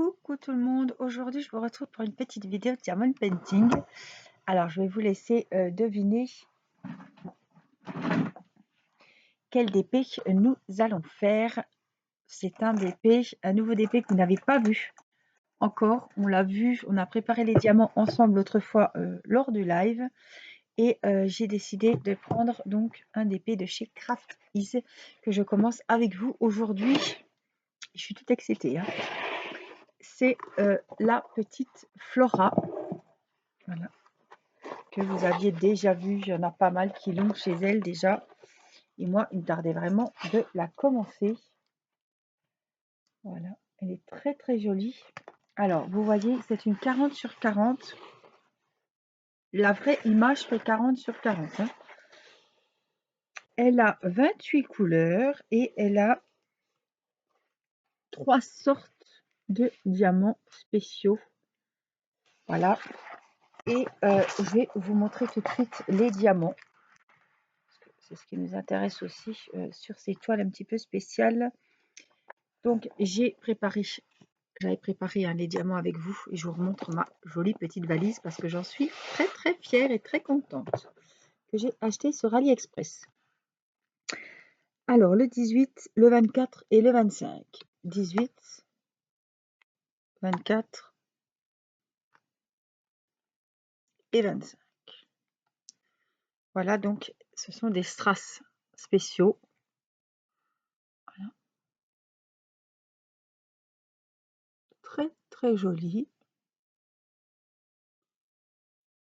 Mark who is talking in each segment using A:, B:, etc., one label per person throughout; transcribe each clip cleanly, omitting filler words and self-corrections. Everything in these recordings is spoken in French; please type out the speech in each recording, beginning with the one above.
A: Coucou tout le monde, aujourd'hui je vous retrouve pour une petite vidéo de diamond painting. Alors je vais vous laisser deviner quel DP nous allons faire. C'est un nouveau DP que vous n'avez pas vu encore. On l'a vu, on a préparé les diamants ensemble l'autre fois lors du live. Et j'ai décidé de prendre donc un DP de chez Craft Ease que je commence avec vous aujourd'hui. Je suis toute excitée, hein. C'est la petite Flora, voilà, que vous aviez déjà vu. Il y en a pas mal qui l'ont chez elle déjà. Et moi, il me tardait vraiment de la commencer. Voilà, elle est très très jolie. Alors, vous voyez, c'est une 40 sur 40. La vraie image fait 40 sur 40. Hein. Elle a 28 couleurs et elle a 3 sortes de diamants spéciaux. Voilà. Et je vais vous montrer tout de suite les diamants. C'est ce qui nous intéresse aussi sur ces toiles un petit peu spéciales. Donc, j'avais préparé les diamants avec vous et je vous remontre ma jolie petite valise parce que j'en suis très très fière et très contente que j'ai acheté sur AliExpress. Alors, le 18, le 24 et le 25. 18, 24 et 25. Voilà, donc ce sont des strass spéciaux. Voilà. Très très jolis.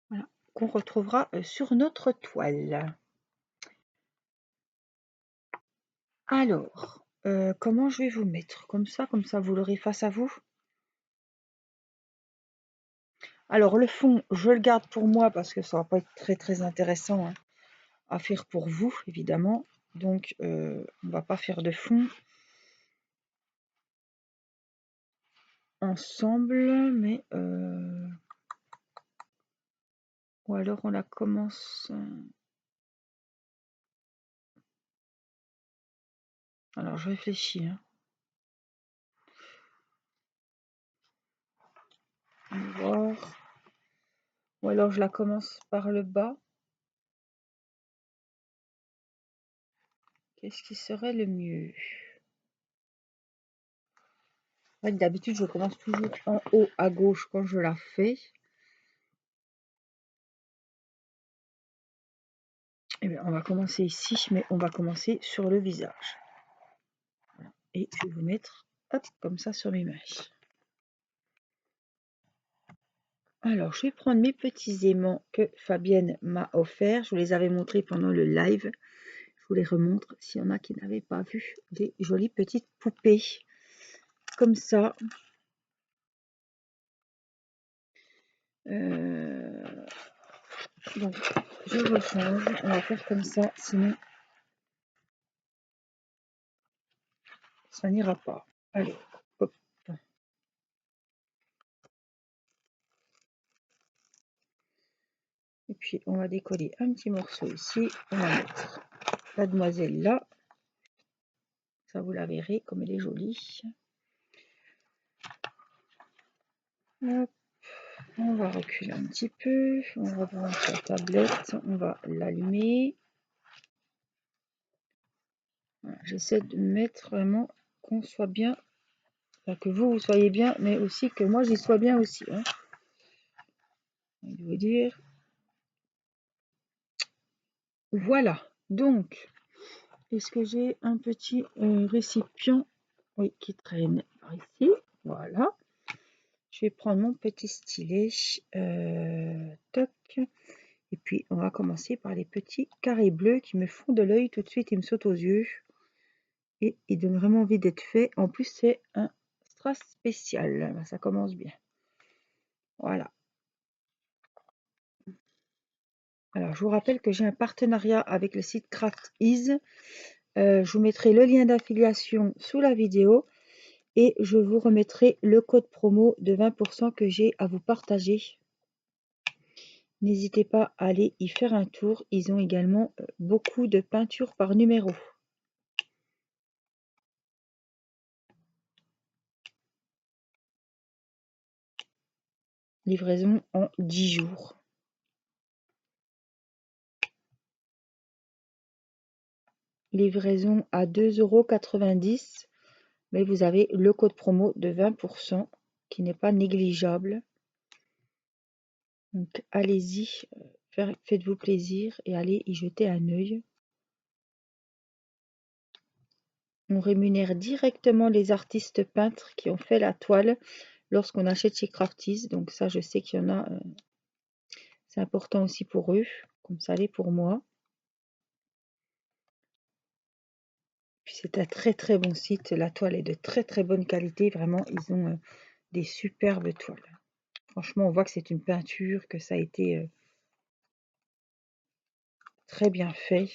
A: Voilà, qu'on retrouvera sur notre toile. Alors, comment je vais vous mettre? Comme ça vous l'aurez face à vous. Alors, le fond, je le garde pour moi parce que ça va pas être très très intéressant hein, à faire pour vous, évidemment. Donc, on va pas faire de fond ensemble, mais ou alors on la commence. Alors, je réfléchis. Hein. On va voir. Ou alors je la commence par le bas. Qu'est-ce qui serait le mieux? D'habitude, je commence toujours en haut à gauche quand je la fais. Eh bien, on va commencer ici, mais on va commencer sur le visage. Voilà. Et je vais vous mettre hop, comme ça sur mes mèches. Alors, je vais prendre mes petits aimants que Fabienne m'a offert. Je vous les avais montrés pendant le live. Je vous les remontre s'il y en a qui n'avaient pas vu. Des jolies petites poupées. Comme ça. Donc, je rechange. On va faire comme ça, sinon ça n'ira pas. Allez, hop. Et puis, on va décoller un petit morceau ici. On va mettre la demoiselle là. Ça, vous la verrez comme elle est jolie. Hop. On va reculer un petit peu. On va prendre la tablette. On va l'allumer. Voilà, j'essaie de mettre vraiment qu'on soit bien. Enfin, que vous soyez bien, mais aussi que moi, j'y sois bien aussi. Hein. Je veux dire. Voilà. Donc, est-ce que j'ai un petit récipient oui, qui traîne par ici? Voilà. Je vais prendre mon petit stylet. Toc. Et puis, on va commencer par les petits carrés bleus qui me font de l'œil tout de suite. Ils me sautent aux yeux. Et ils donnent vraiment envie d'être faits. En plus, c'est un strass spécial. Ça commence bien. Voilà. Alors, je vous rappelle que j'ai un partenariat avec le site Craft Ease. Je vous mettrai le lien d'affiliation sous la vidéo. Et je vous remettrai le code promo de 20% que j'ai à vous partager. N'hésitez pas à aller y faire un tour. Ils ont également beaucoup de peintures par numéro. Livraison en 10 jours. Livraison à 2,90 €, mais vous avez le code promo de 20% qui n'est pas négligeable. Donc allez-y, faites-vous plaisir et allez y jeter un œil. On rémunère directement les artistes peintres qui ont fait la toile lorsqu'on achète chez Crafties. Donc ça, je sais qu'il y en a, c'est important aussi pour eux, comme ça l'est pour moi. Puis c'est un très très bon site, la toile est de très très bonne qualité, vraiment, ils ont des superbes toiles. Franchement, on voit que c'est une peinture, que ça a été très bien fait.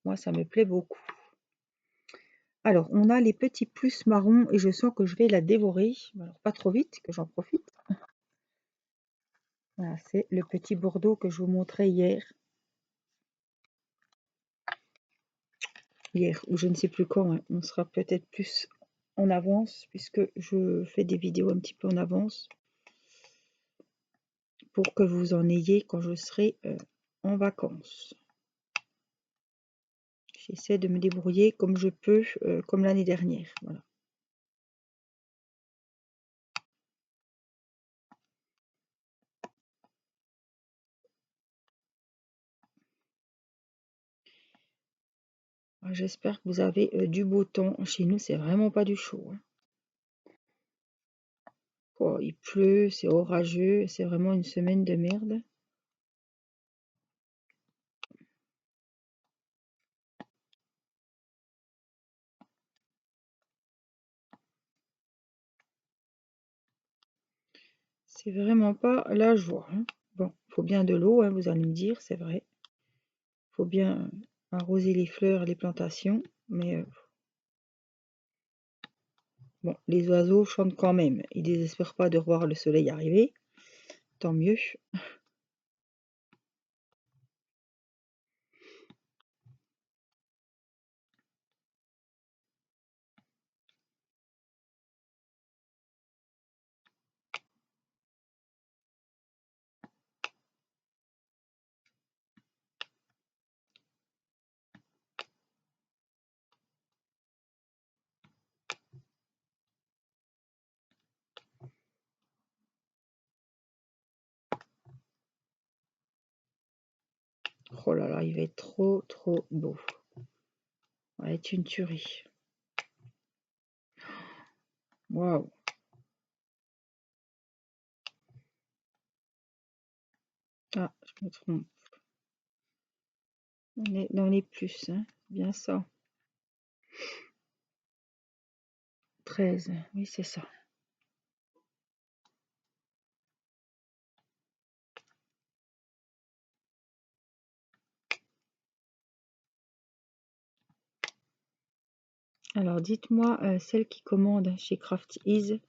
A: Moi, ça me plaît beaucoup. Alors, on a les petits plus marrons et je sens que je vais la dévorer. Alors, pas trop vite, que j'en profite. Voilà, c'est le petit Bordeaux que je vous montrais hier. Hier, ou je ne sais plus quand, hein. On sera peut-être plus en avance, puisque je fais des vidéos un petit peu en avance, pour que vous en ayez quand je serai en vacances. J'essaie de me débrouiller comme je peux, comme l'année dernière. Voilà. J'espère que vous avez du beau temps. Chez nous, c'est vraiment pas du chaud, hein. Oh, il pleut, c'est orageux, c'est vraiment une semaine de merde. C'est vraiment pas la joie, hein. Bon, faut bien de l'eau, hein, vous allez me dire, c'est vrai. Faut bien arroser les fleurs, les plantations, mais bon, les oiseaux chantent quand même. Ils désespèrent pas de voir le soleil arriver. Tant mieux. Oh là là, il va être trop trop beau. Ça va être une tuerie. Waouh. Ah, je me trompe. On est dans les plus, hein. Bien ça. 13, oui, c'est ça. Alors, dites-moi, celle qui commande chez Crafties,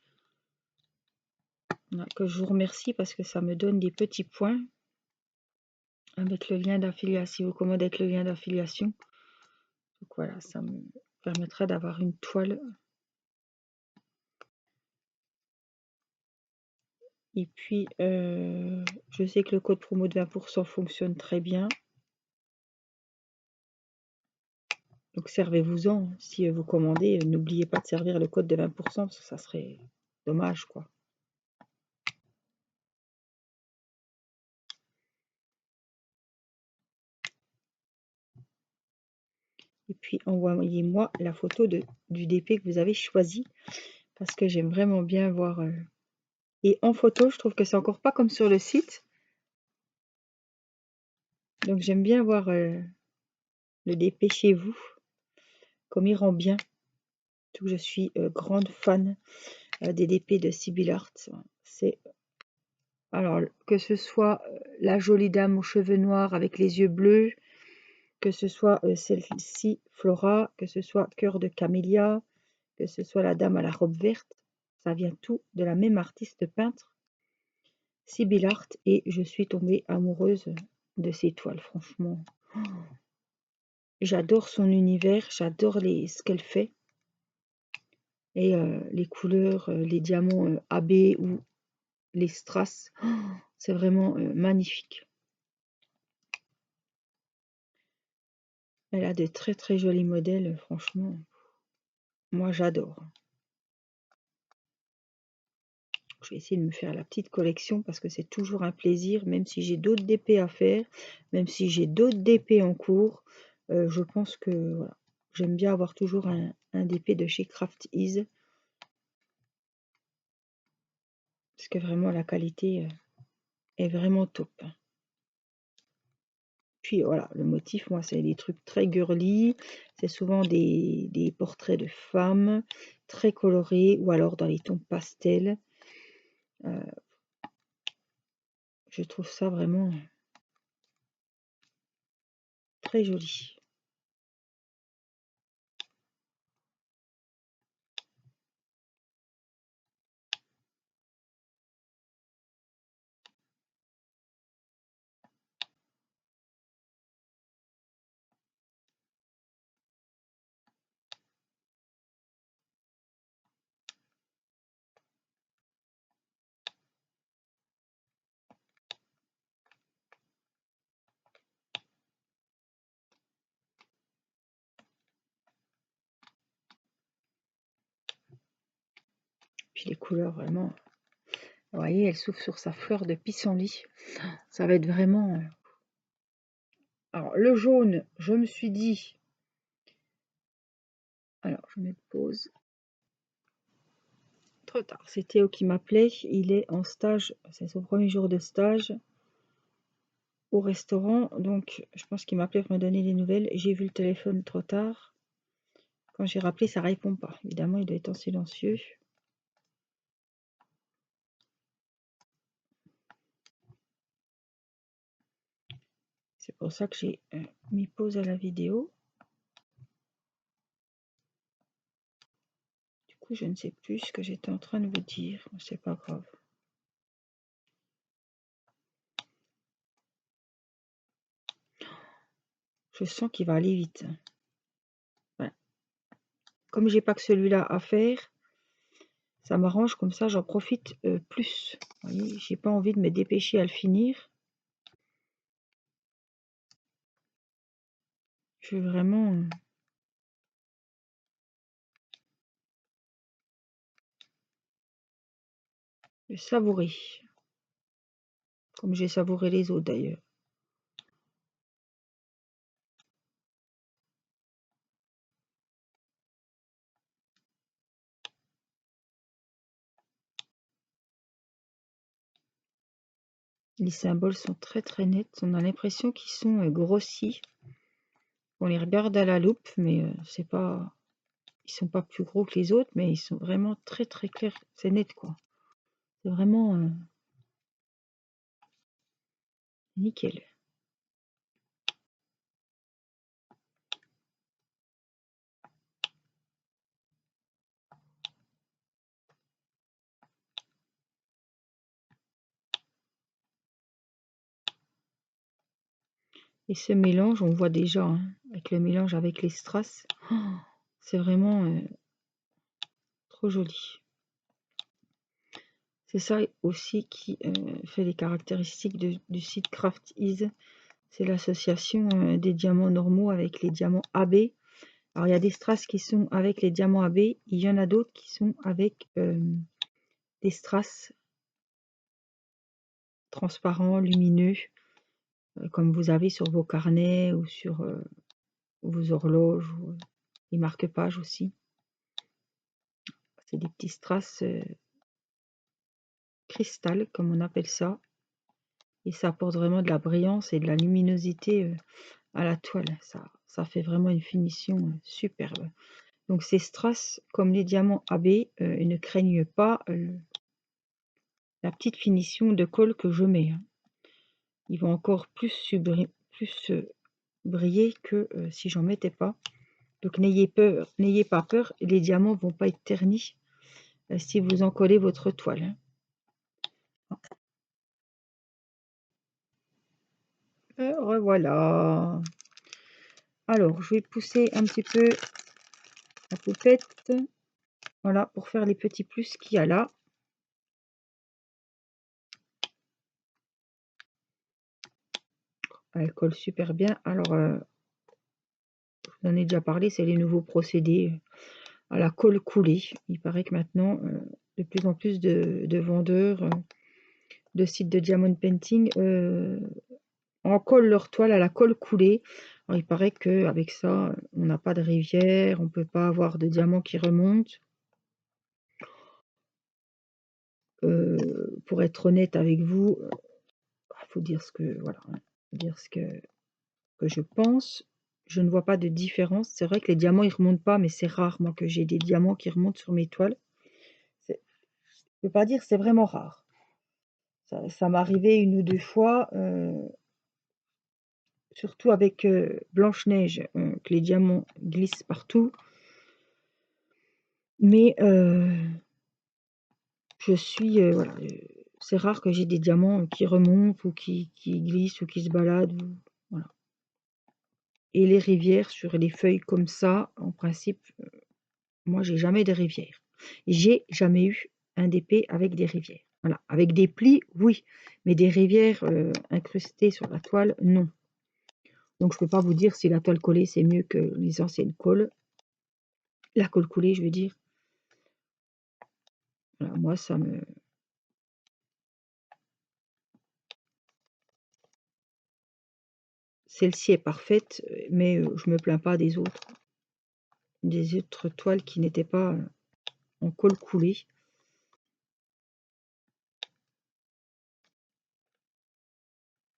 A: que je vous remercie parce que ça me donne des petits points avec le lien d'affiliation. Si vous commandez avec le lien d'affiliation, donc voilà, ça me permettra d'avoir une toile. Et puis, je sais que le code promo de 20% fonctionne très bien. Donc, servez-vous-en. Si vous commandez, n'oubliez pas de servir le code de 20%, parce que ça serait dommage, quoi. Et puis, envoyez-moi la photo du DP que vous avez choisi, parce que j'aime vraiment bien voir. Et en photo, je trouve que c'est encore pas comme sur le site. Donc, j'aime bien voir le DP chez vous, comme il rend bien. Tout, je suis grande fan des DP de Sibyl Art. C'est alors que ce soit la jolie dame aux cheveux noirs avec les yeux bleus, que ce soit celle-ci, Flora, que ce soit Cœur de Camélia, que ce soit la dame à la robe verte, ça vient tout de la même artiste peintre, Sibyl Art, et je suis tombée amoureuse de ses toiles, franchement. J'adore son univers, j'adore ce qu'elle fait, et les couleurs, les diamants AB ou les strass. Oh, c'est vraiment magnifique. Elle a de très très jolis modèles, franchement. Moi, j'adore. Je vais essayer de me faire la petite collection parce que c'est toujours un plaisir, même si j'ai d'autres DP à faire, même si j'ai d'autres DP en cours. Je pense que voilà, j'aime bien avoir toujours un DP de chez Craft Ease parce que vraiment la qualité est vraiment top. Puis voilà, le motif, moi, c'est des trucs très girly. C'est souvent des portraits de femmes très colorés ou alors dans les tons pastels. Je trouve ça vraiment très joli. Puis les couleurs, vraiment, vous voyez, elle s'ouvre sur sa fleur de pissenlit. Ça va être vraiment... Alors, le jaune, je me suis dit... Alors, je mets pause. Trop tard. C'est Théo qui m'appelait. Il est en stage. C'est son premier jour de stage au restaurant. Donc, je pense qu'il m'appelait pour me donner des nouvelles. J'ai vu le téléphone trop tard. Quand j'ai rappelé, ça répond pas. Évidemment, il doit être en silencieux. C'est pour ça que j'ai mis pause à la vidéo. Du coup, je ne sais plus ce que j'étais en train de vous dire. C'est pas grave. Je sens qu'il va aller vite. Voilà. Comme j'ai pas que celui-là à faire, ça m'arrange, comme ça j'en profite plus. Vous voyez, j'ai pas envie de me dépêcher à le finir. Je veux vraiment le savourer. Comme j'ai savouré les autres d'ailleurs. Les symboles sont très très nets. On a l'impression qu'ils sont grossis. On les regarde à la loupe, mais c'est pas... Ils sont pas plus gros que les autres, mais ils sont vraiment très très clairs. C'est net quoi. C'est vraiment nickel. Et ce mélange, on voit déjà, hein, avec le mélange avec les strass, oh, c'est vraiment trop joli. C'est ça aussi qui fait les caractéristiques du site Craft Ease. C'est l'association des diamants normaux avec les diamants AB. Alors il y a des strass qui sont avec les diamants AB, il y en a d'autres qui sont avec des strass transparents, lumineux, comme vous avez sur vos carnets ou sur vos horloges, ou les marque-pages aussi. C'est des petits strass cristal, comme on appelle ça. Et ça apporte vraiment de la brillance et de la luminosité à la toile. Ça fait vraiment une finition superbe. Donc ces strass, comme les diamants AB, ils ne craignent pas la petite finition de colle que je mets. Ils vont encore plus briller que si j'en mettais pas. Donc n'ayez pas peur, les diamants vont pas être ternis si vous en collez votre toile. Revoilà. Alors, je vais pousser un petit peu la poupette. Voilà, pour faire les petits plus qu'il y a là. Elle colle super bien. Alors, je vous en ai déjà parlé, c'est les nouveaux procédés à la colle coulée. Il paraît que maintenant, de plus en plus de vendeurs, de sites de diamond painting en collent leur toile à la colle coulée. Alors, il paraît qu'avec ça, on n'a pas de rivière, on ne peut pas avoir de diamants qui remontent. Pour être honnête avec vous, il faut dire ce que voilà, dire ce que je pense. Je ne vois pas de différence. C'est vrai que les diamants, ils remontent pas, mais c'est rare, moi, que j'ai des diamants qui remontent sur mes toiles. Je ne peux pas dire, c'est vraiment rare. Ça m'est arrivé une ou deux fois, surtout avec Blanche-Neige, que les diamants glissent partout. Mais voilà, c'est rare que j'ai des diamants qui remontent ou qui glissent ou qui se baladent. Voilà. Et les rivières sur les feuilles comme ça, en principe, moi, j'ai jamais de rivière. J'ai jamais eu un DP avec des rivières. Voilà. Avec des plis, oui, mais des rivières incrustées sur la toile, non. Donc, je peux pas vous dire si la toile collée, c'est mieux que les anciennes colles. La colle coulée, je veux dire. Voilà, moi, ça me... Celle-ci est parfaite, mais je me plains pas des autres. Des autres toiles qui n'étaient pas en colle coulée.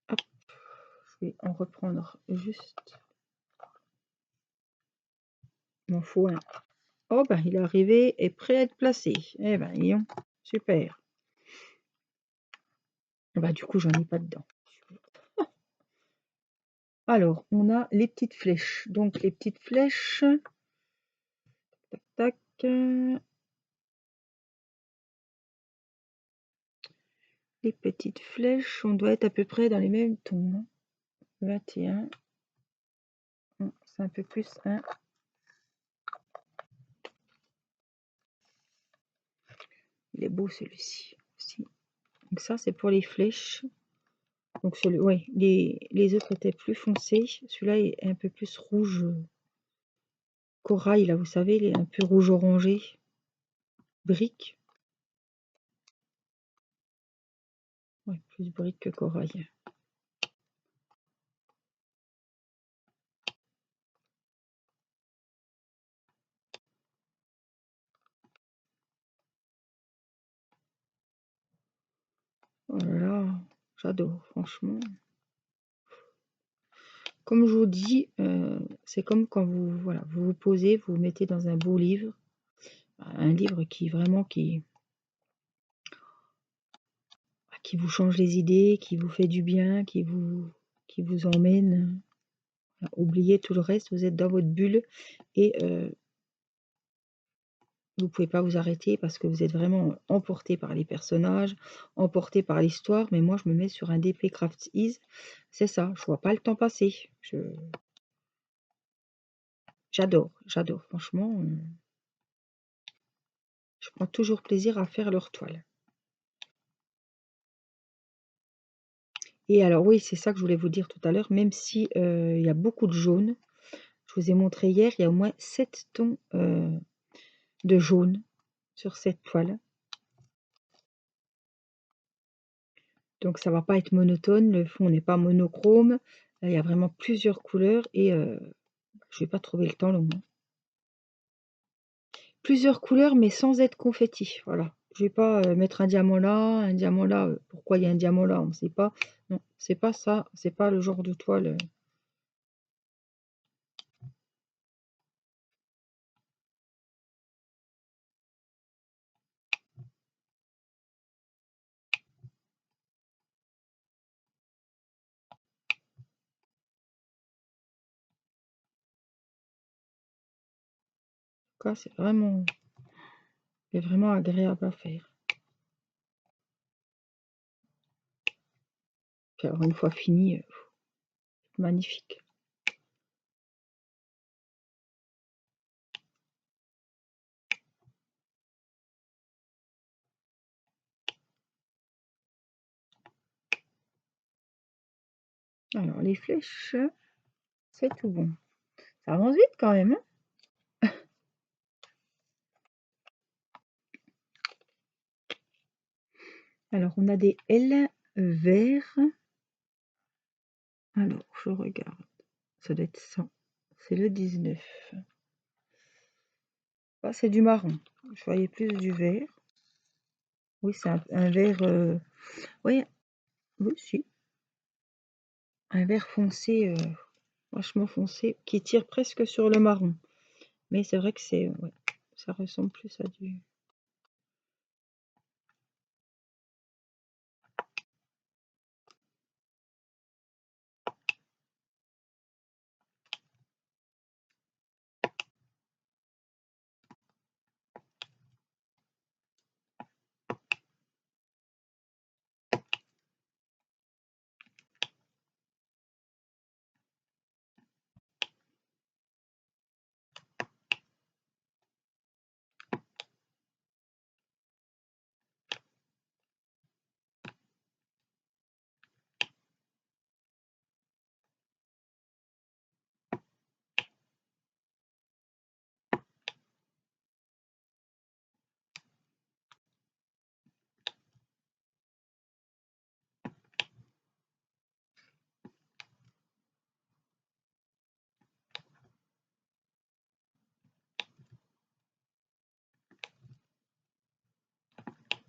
A: Hop, je vais en reprendre juste. Il m'en faut un. Oh, ben, il est arrivé et prêt à être placé. Eh ben, voyons, super. Bah, du coup, j'en ai pas dedans. Alors, on a les petites flèches. Donc, les petites flèches. Tac, tac. Les petites flèches, on doit être à peu près dans les mêmes tons. 21. C'est un peu plus. Hein. Il est beau celui-ci aussi. Donc, ça, c'est pour les flèches. Donc, ouais, les autres étaient plus foncés. Celui-là est un peu plus rouge. Corail, là, vous savez, il est un peu rouge orangé. Brique. Ouais, plus brique que corail. Oh là là, j'adore, franchement. Comme je vous dis, c'est comme quand vous, voilà, vous vous posez, vous vous mettez dans un beau livre. Un livre qui vraiment qui vous change les idées, qui vous fait du bien, qui vous emmène. Oubliez tout le reste, vous êtes dans votre bulle et vous ne pouvez pas vous arrêter parce que vous êtes vraiment emporté par les personnages, emporté par l'histoire. Mais moi, je me mets sur un DP Craft Ease. C'est ça, je vois pas le temps passer. J'adore, j'adore. Franchement, je prends toujours plaisir à faire leur toile. Et alors oui, c'est ça que je voulais vous dire tout à l'heure, même si il y a beaucoup de jaune, je vous ai montré hier, il y a au moins 7 tons de jaune sur cette toile. Donc ça va pas être monotone, le fond n'est pas monochrome, il y a vraiment plusieurs couleurs et je vais pas trouver le temps long. Hein. Plusieurs couleurs mais sans être confetti, voilà. Je vais pas mettre un diamant là, pourquoi il y a un diamant là, on ne sait pas. Non, c'est pas ça, c'est pas le genre de toile. En tout cas, c'est vraiment agréable à faire. Puis alors une fois fini, magnifique. Alors, les flèches, c'est tout bon. Ça avance vite quand même, hein. Alors, on a des L verts. Alors, je regarde. Ça doit être ça. C'est le 19. Ah, c'est du marron. Je voyais plus du vert. Oui, c'est un vert. Oui, oui, si. Un vert foncé, vachement foncé, qui tire presque sur le marron. Mais c'est vrai que c'est. Ouais, ça ressemble plus à du.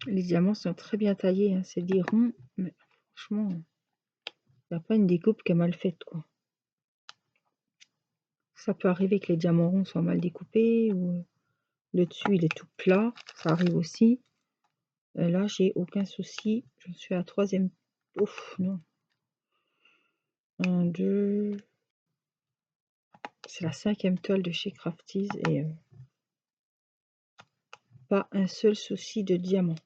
A: Les diamants sont très bien taillés, hein. C'est des ronds, mais franchement, il n'y a pas une découpe qui est mal faite, quoi. Ça peut arriver que les diamants ronds soient mal découpés ou le dessus il est tout plat, ça arrive aussi. Là, j'ai aucun souci. Je suis à la troisième. Ouf, non. 1, 2. C'est la 5e toile de chez Crafties et pas un seul souci de diamant.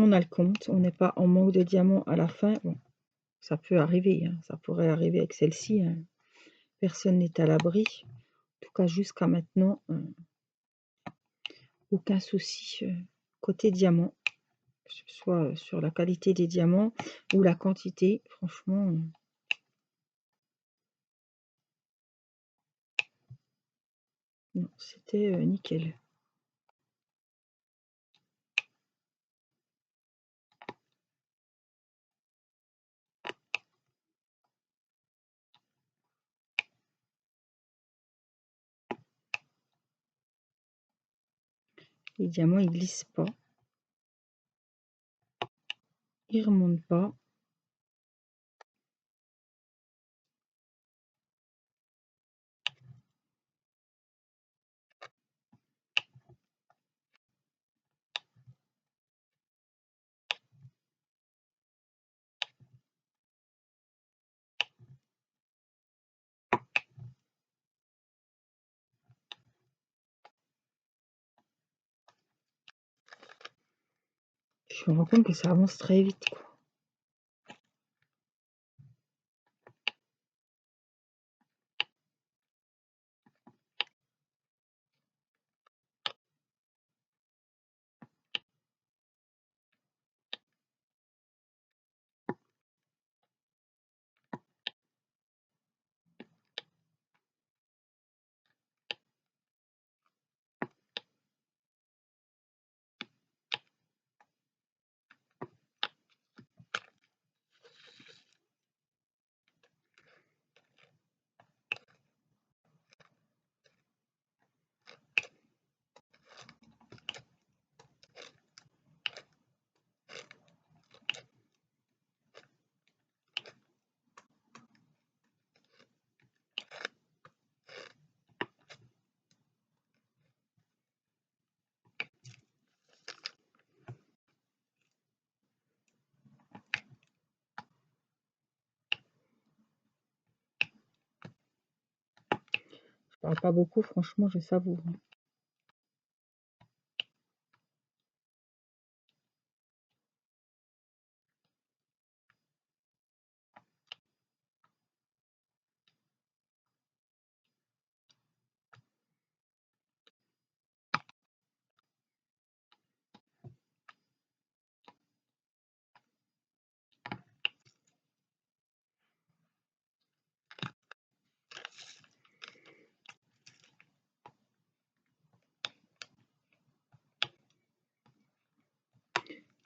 A: On a le compte, on n'est pas en manque de diamants à la fin. Bon, ça peut arriver, hein. Ça pourrait arriver avec celle-ci, hein. Personne n'est à l'abri. En tout cas, jusqu'à maintenant, aucun souci côté diamant, que ce soit sur la qualité des diamants ou la quantité. Franchement, non, c'était nickel. Les diamants, ils glissent pas, ils remontent pas. Je me rends compte que ça avance très vite, quoi. Je parle pas beaucoup, franchement, je savoure, hein.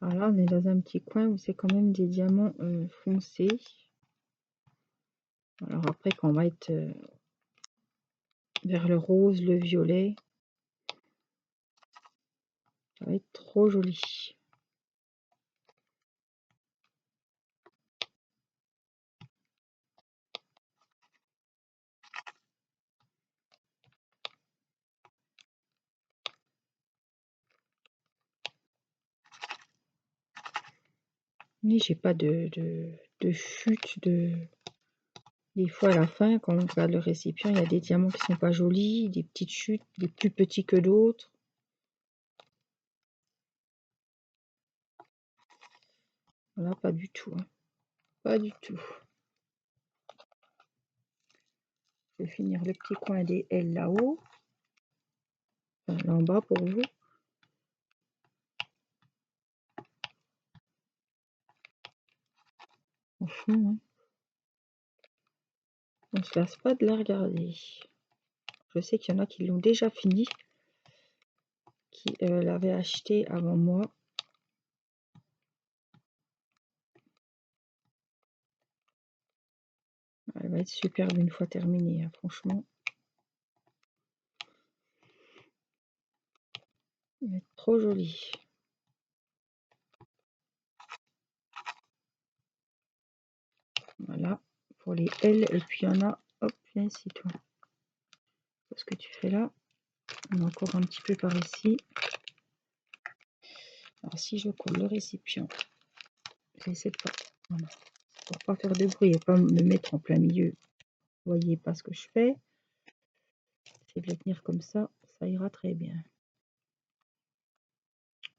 A: Alors là, on est dans un petit coin où c'est quand même des diamants foncés. Alors après, quand on va être vers le rose, le violet, ça va être trop joli. Mais j'ai pas de chute de... Des fois à la fin, quand on regarde le récipient, il y a des diamants qui sont pas jolis, des petites chutes, des plus petits que d'autres. Voilà, pas du tout. Hein. Pas du tout. Je vais finir le petit coin des L là-haut. Enfin, là en bas pour vous. Franchement, hein, on se lasse pas de la regarder. Je sais qu'il y en a qui l'ont déjà fini, qui l'avaient acheté avant moi. Elle va être superbe une fois terminée, hein, franchement. Elle va être trop jolie. Voilà, pour les L. Et puis il y en a, hop, viens ici toi. Ce que tu fais là, on a encore un petit peu par ici. Alors si je colle le récipient, j'essaie de pas, voilà, pour pas faire de bruit et pas me mettre en plein milieu. Vous voyez pas ce que je fais. J'essaie de le tenir comme ça ira très bien.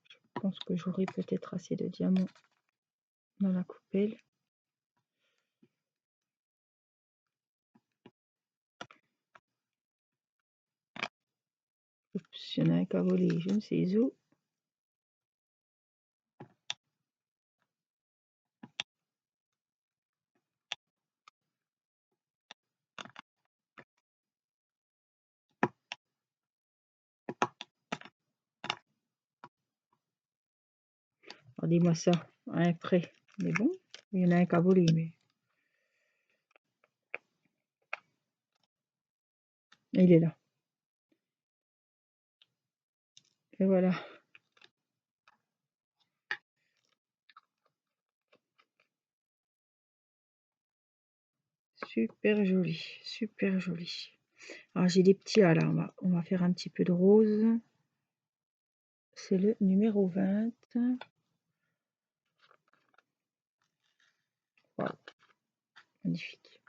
A: Je pense que j'aurai peut-être assez de diamants dans la coupelle. Oups, il y en a un qui a volé, je ne sais où. Regardez-moi ça, un prêt. Mais bon, il y en a un qui a volé, mais... Il est là. Et voilà. Super joli, super joli. Alors j'ai des petits A là, on va faire un petit peu de rose. C'est le numéro 20. Wow, magnifique.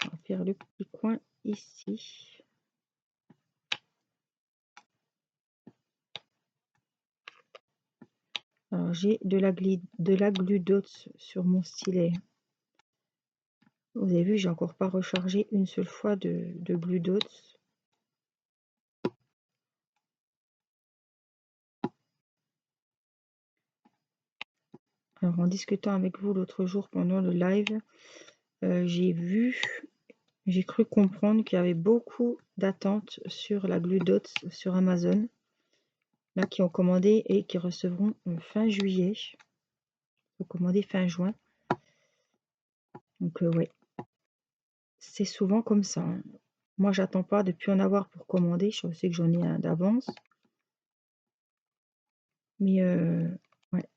A: On va faire le petit coin ici. Alors j'ai de la glue dots sur mon stylet. Vous avez vu, j'ai encore pas rechargé une seule fois de glue dots. Alors en discutant avec vous l'autre jour pendant le live, j'ai cru comprendre qu'il y avait beaucoup d'attentes sur la glue dots sur Amazon. Là qui ont commandé et qui recevront fin juillet. Il faut commander fin juin. Donc ouais, c'est souvent comme ça. Hein. Moi j'attends pas de plus en avoir pour commander. Je sais que j'en ai un d'avance. Mais ouais,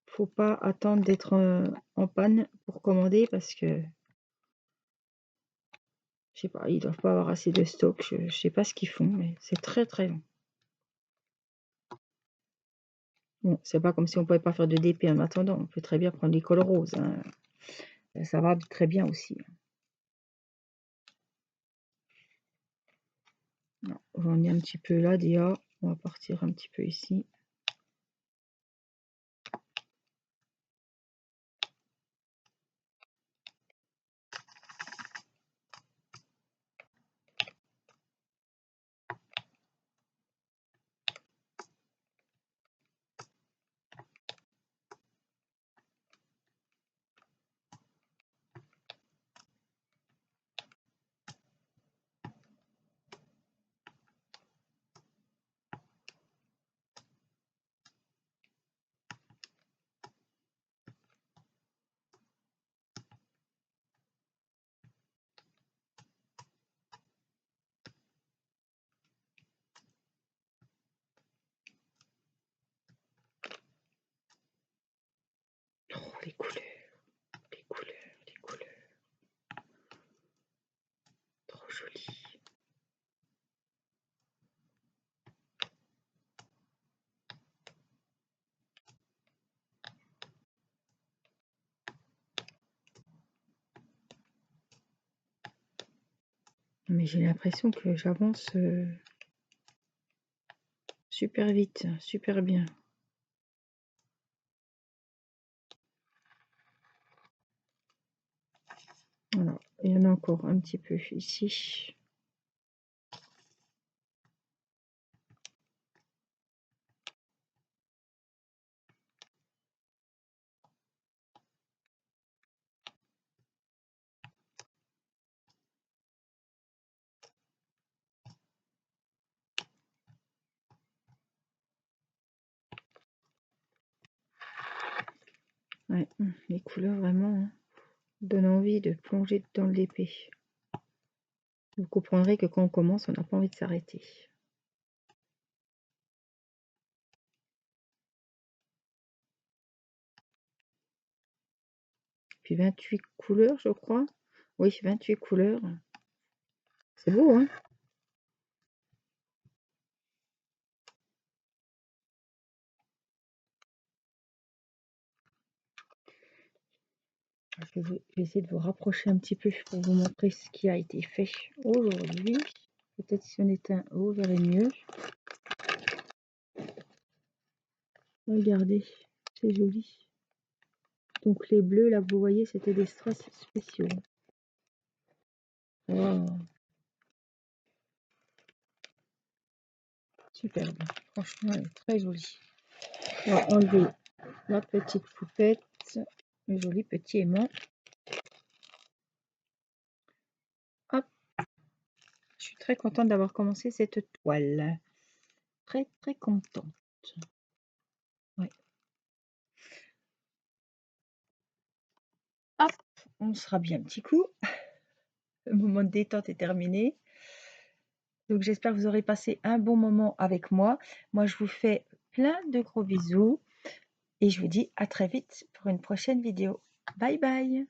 A: faut pas attendre d'être en panne pour commander parce que je sais pas, ils doivent pas avoir assez de stock. Je sais pas ce qu'ils font, mais c'est très très long. Bon, c'est pas comme si on pouvait pas faire de DP en attendant. On peut très bien prendre les cols roses. Hein. Ça va très bien aussi. J'en ai un petit peu là déjà. On va partir un petit peu ici. Mais j'ai l'impression que j'avance super vite, super bien. Voilà, il y en a encore un petit peu ici. Ouais, les couleurs vraiment hein, donnent envie de plonger dans l'épée. Vous comprendrez que quand on commence, on n'a pas envie de s'arrêter. Puis 28 couleurs, je crois. Oui, 28 couleurs. C'est beau, hein? Je vais essayer de vous rapprocher un petit peu pour vous montrer ce qui a été fait aujourd'hui. Peut-être si on éteint, vous verrez mieux. Regardez, c'est joli. Donc les bleus, là, que vous voyez, c'était des strass spéciaux. Wow. Superbe. Franchement, elle est très jolie. On va enlever la petite poupette, le joli petit aimant. Hop. Je suis très contente d'avoir commencé cette toile. Très, très contente. Ouais. Hop, on sera bien un petit coup. Le moment de détente est terminé. Donc j'espère que vous aurez passé un bon moment avec moi. Moi, je vous fais plein de gros bisous et je vous dis à très vite pour une prochaine vidéo. Bye bye!